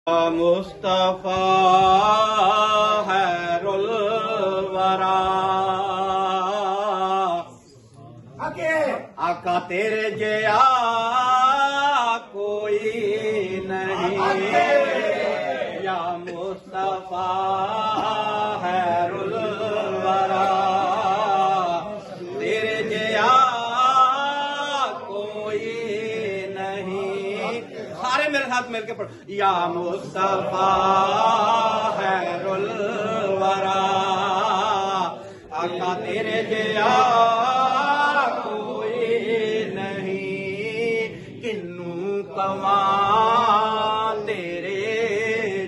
मुस्तफा खैरुल वरा आका तेरे जया कोई नहीं या मुस्तफा खैरुल वरा तेरे जया कोई नहीं। सारे मेरे साथ मिलकर पढ़ो या मुस्तफा खैरुल वरा आका तेरे जया कवा तेरे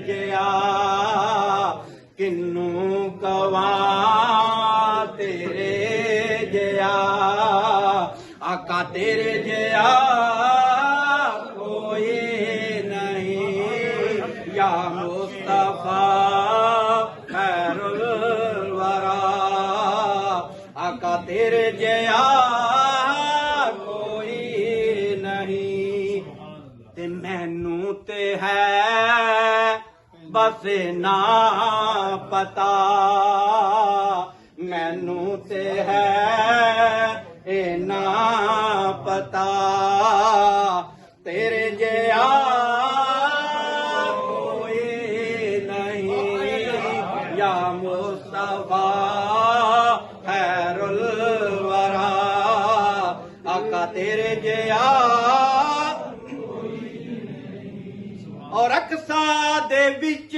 जया किन्नू कवा तेरे जया आका तेरे जया कोई नहीं या मुस्तफा खैरुल वरा आका तेरे जया मैनू ते है बस ना पता मैनू ते है ना पता तेरे जया कोई नहीं या मुस्तफा खैरुल वरा आका तेरे जया। और अकसा दे विच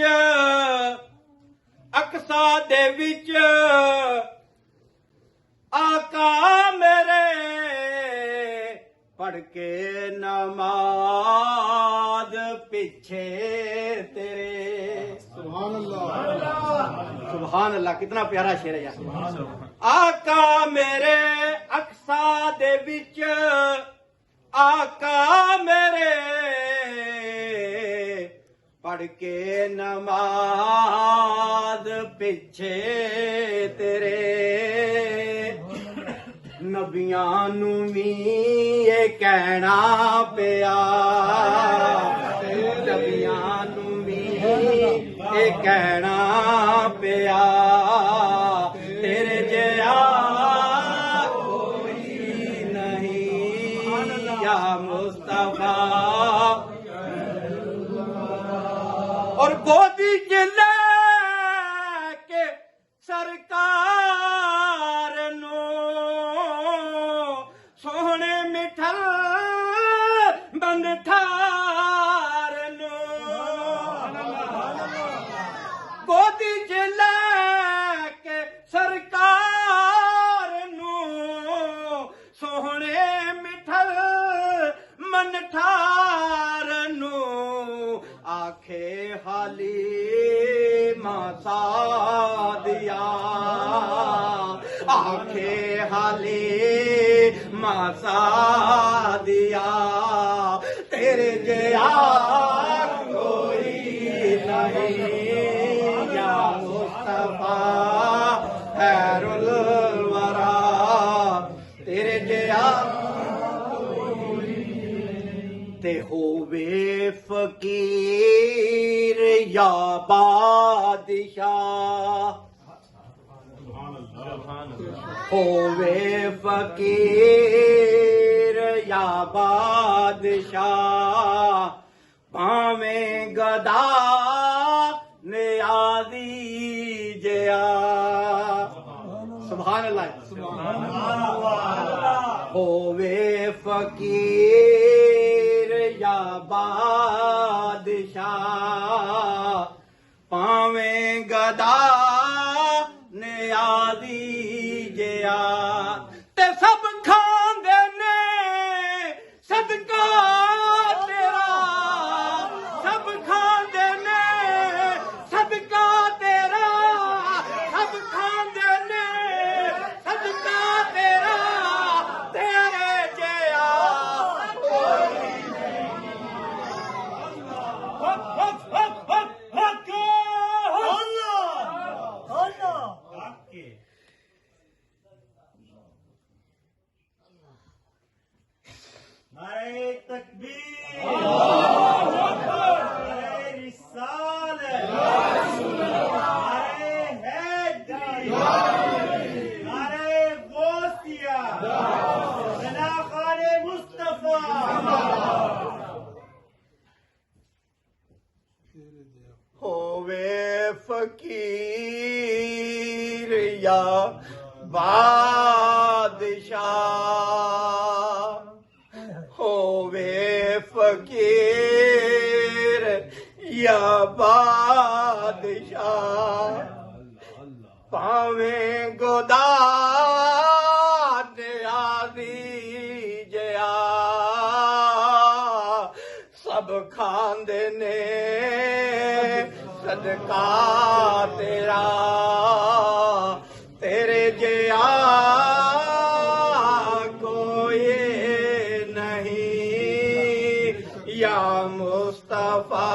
आका मेरे पढ़ के नमाज पीछे तेरे। सुभान अल्लाह सुभान अल्लाह कितना प्यारा शेर है यार। आका मेरे अकसा दे विच आका मेरे पढ़ के नमाज पीछे तेरे नबियां नू भी ये कहना पिया नबियां नू भी ये कहना पिया तेरे जया कोई नहीं या मुस्तफा। और गोदी च लेके सरकार नू सोहने मिठल बंद ठार नू गोदी च लेके सरकार नू सोहने मिठल मन ठार नू आखे हाली मासा दिया आखे हाली मासा दिया तेरे जया कोई नहीं या मुस्तफा खैरुल वरा तेरे जया ते होवे फकीर या बादशाह होवे फकीर या बादशाह पावे गदा नियाज़ी जया। सुभान अल्लाह होवे फकीर या बादशाह पावे गदा नियाज़ी जया ते सब खांदे ने सदका तेरा सब खांदे ने सदका तेरा सब खांदे ने सदका तेरा तेरे जया नारे तकबीर। होवे फकीर या बादशाह, होवे फकीर या बादशाह, पावे गोदा आदि जया, सब खांदे ने सदका तेरा, तेरे जया कोई नहीं या मुस्तफा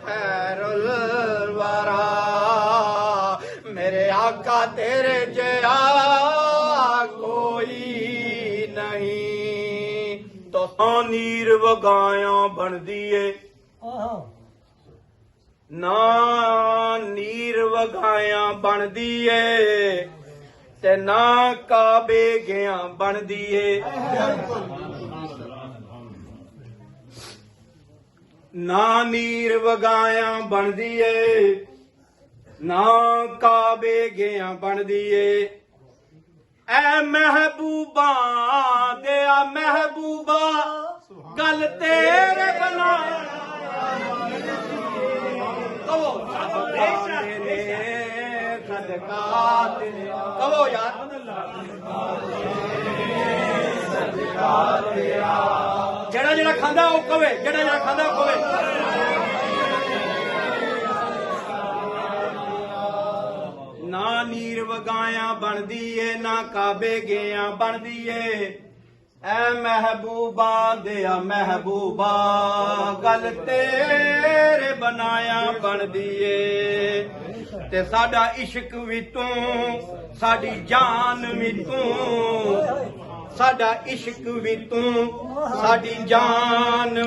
खैरुल वरा, मेरे आका तेरे जया कोई नहीं। तो नीर वगाया बनदी है ना, नीर वगाया बनदी है ते ना काबे गया बनदी है, ना नीर वगाया बनदी है ना काबे गया बनदी है। ऐ महबूबा दिया महबूबा गल तेरे बना, सदका तेरे, कहो यार जेड़ा जेड़ा खांदा वो कवे, जेड़ा जेड़ा खांदा वो कवे। ना नीर वगाया बनदी है ना काबे गया बनदी है। ऐ महबूबा दिया महबूबा गल तेरे बनाया बनदी है। ते साडा इश्क भी तू, साडी जान भी तू, साडा इश्क भी तू, साडी जान